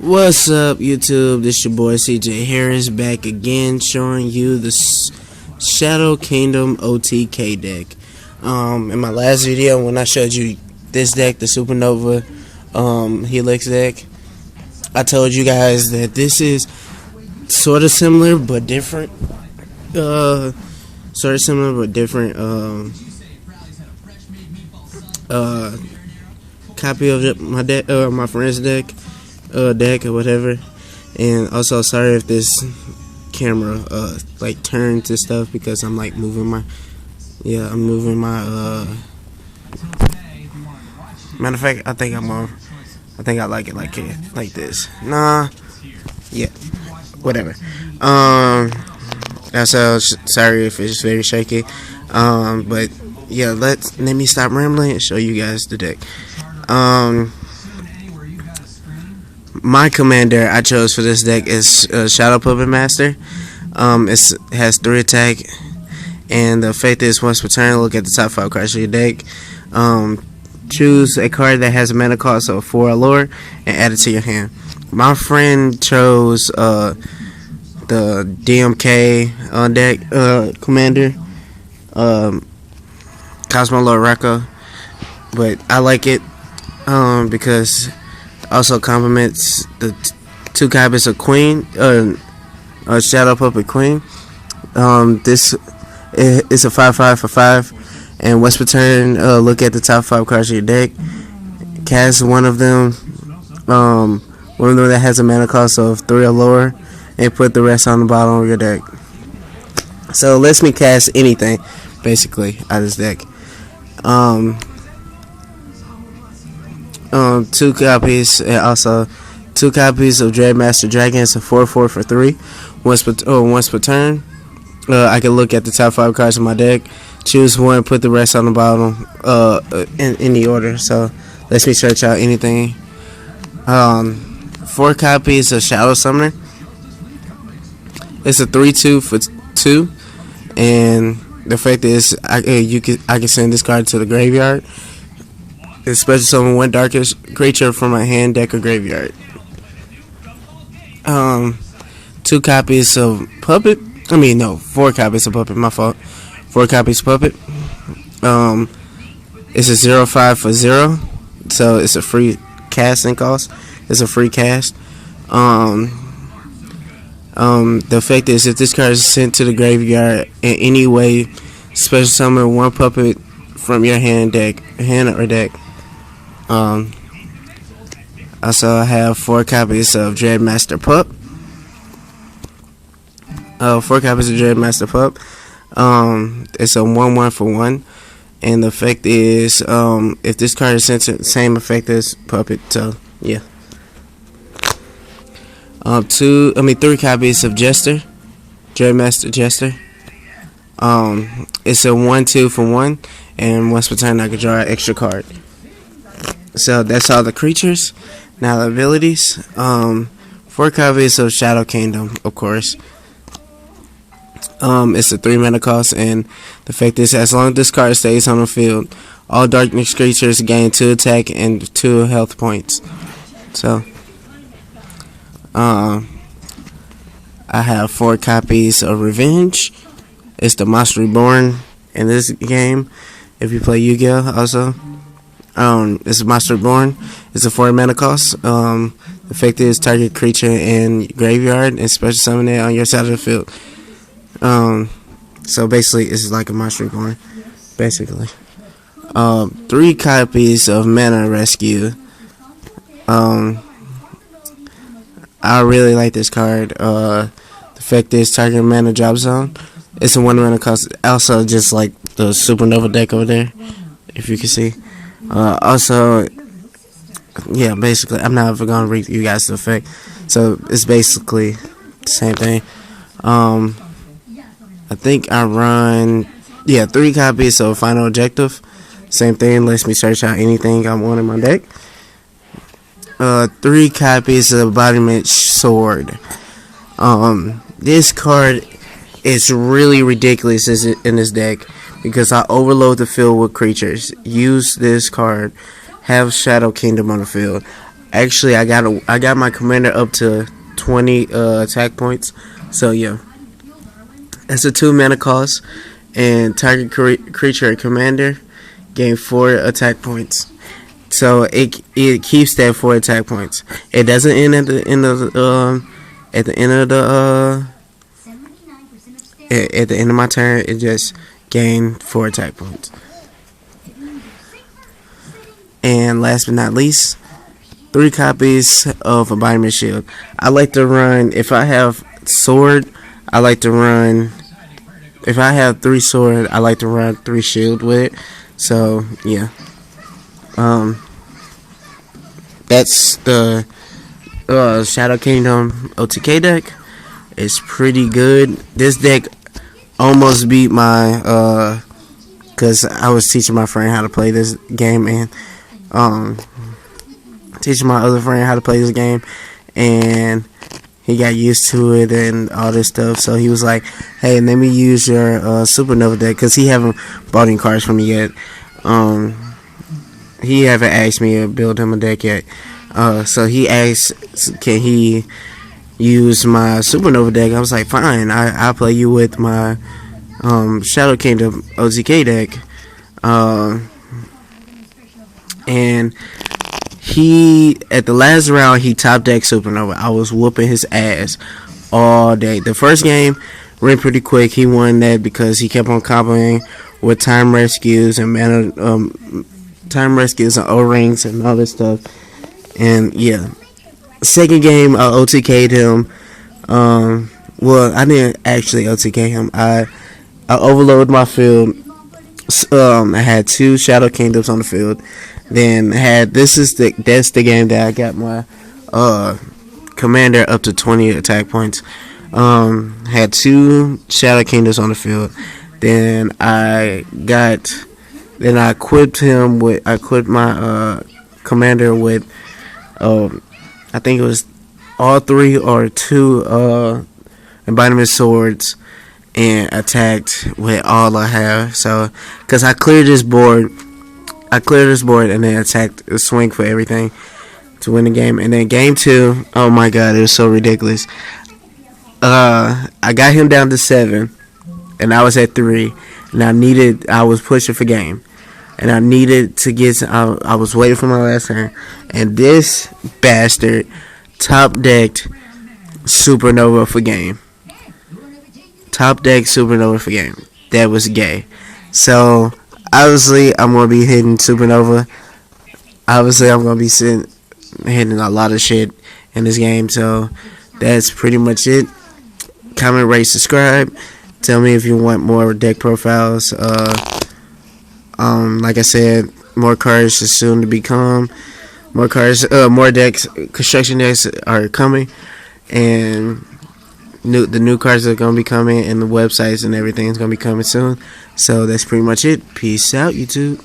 What's up, YouTube? This your boy CJ Harris back again, showing you the Shadow Kingdom OTK deck. In my last video, when I showed you this deck, the Supernova Helix deck, I told you guys that this is sort of similar but different. Copy of my deck, my friend's deck or whatever. And also, sorry if this camera like turns and stuff, because I'm like moving my matter of fact, I think I like it like this. Nah, yeah, whatever. Also, sorry if it's very shaky. But yeah, let me stop rambling and show you guys the deck. My commander I chose for this deck is Shadow Puppet Master. It has 3 attack, and the effect is once per turn, look at the top 5 cards of your deck. Choose a card that has a mana cost of 4 or lower and add it to your hand. My friend chose the DMK deck commander, Cosmo Lord Rocco, but I like it because also complements the 2 copies of Queen, Shadow Puppet Queen. This is a 5/5 for 5, and once per turn, look at the top 5 cards of your deck, cast one of them that has a mana cost of 3 or lower, and put the rest on the bottom of your deck. So it lets me cast anything basically out of this deck. 2 copies, and also 2 copies of Dreadmaster Dragon. It's a 4/4 for 3. Once per turn, I can look at the top 5 cards of my deck, choose one, put the rest on the bottom in any order. So lets me search out anything. 4 copies of Shadow Summoner. It's a 3/2 for 2, and the effect is I can send this card to the graveyard. Especially summon 1 darkest creature from my hand, deck, or graveyard. 2 copies of Puppet. 4 copies of Puppet. My fault. 4 copies of Puppet. It's a 0/5 for 0, so it's a free casting cost. It's a free cast. The effect is if this card is sent to the graveyard in any way, special summon 1 puppet from your hand or deck. Also, I have 4 copies of Dreadmaster Pup. 4 copies of Dreadmaster Pup. It's a 1/1 for 1, and the effect is if this card is sent to the same effect as Puppet. So yeah. 3 copies of Jester, Dreadmaster Jester. It's a 1/2 for 1, and once per turn I can draw an extra card. So that's all the creatures. Now the abilities. 4 copies of Shadow Kingdom, of course. It's a 3 mana cost, and the effect is as long as this card stays on the field, all darkness creatures gain 2 attack and 2 health points. So I have 4 copies of Revenge. It's the Monster Reborn in this game. If you play Yu-Gi-Oh! Also, it's Monster Reborn. It's a 4 mana cost. The effect is target creature in graveyard and special summon it on your side of the field. So basically, it's like a Monster Reborn, basically. 3 copies of Mana Rescue. I really like this card. The effect is target mana drop zone. It's a 1 mana cost. Also, just like the Supernova deck over there, if you can see. Also, yeah, basically, I'm not ever gonna read you guys the effect. So it's basically the same thing. I think I run 3 copies of Final Objective. Same thing. Lets me search out anything I want in my deck. 3 copies of Embodiment Sword. This card is really ridiculous in this deck because I overload the field with creatures. Use this card. Have Shadow Kingdom on the field. Actually, I got my commander up to 20 attack points. So yeah, it's a 2 mana cost, and target creature or commander gain 4 attack points. So it keeps that 4 attack points. It doesn't end at the end of the at the end of my turn. It just gained 4 attack points. And last but not least, 3 copies of a Vitamin Shield. I like to run, if I have sword, I like to run, if I have 3 sword, I like to run 3 shield with it. So yeah, that's the Shadow Kingdom OTK deck. It's pretty good. This deck almost beat my because I was teaching my friend how to play this game, and teaching my other friend how to play this game, and he got used to it and all this stuff. So he was like, "Hey, let me use your Supernova deck," because he haven't bought any cards from me yet. He haven't asked me to build him a deck yet. So he asked, "Can he use my Supernova deck?" I was like, "Fine, I'll play you with my Shadow Kingdom OTK deck." And he, at the last round, he top decked Supernova. I was whooping his ass all day. The first game went pretty quick. He won that because he kept on comboing with time rescues and time rescues and O-rings and all this stuff. And yeah, second game I OTK'd him. Well, I didn't actually OTK him. I overloaded my field. I had 2 Shadow Kingdoms on the field. Then that's the game that I got my commander up to 20 attack points. Had 2 Shadow Kingdoms on the field. Then I equipped my commander with I think it was all 3 or 2 embodiment swords, and attacked with all I have. So, because I cleared this board and then attacked a swing for everything to win the game. And then game 2, oh my god, it was so ridiculous. I got him down to 7, and I was at 3, and I was pushing for game, and I needed to get. I was waiting for my last turn, and this bastard top decked Supernova for game. Top deck Supernova for game. That was gay. So obviously I'm gonna be hitting Supernova. Obviously I'm gonna be hitting a lot of shit in this game. So that's pretty much it. Comment, rate, subscribe. Tell me if you want more deck profiles. Like I said, more cards is soon to become. More decks, construction decks are coming, and the new cards are gonna be coming, and the websites and everything is gonna be coming soon. So that's pretty much it. Peace out, YouTube.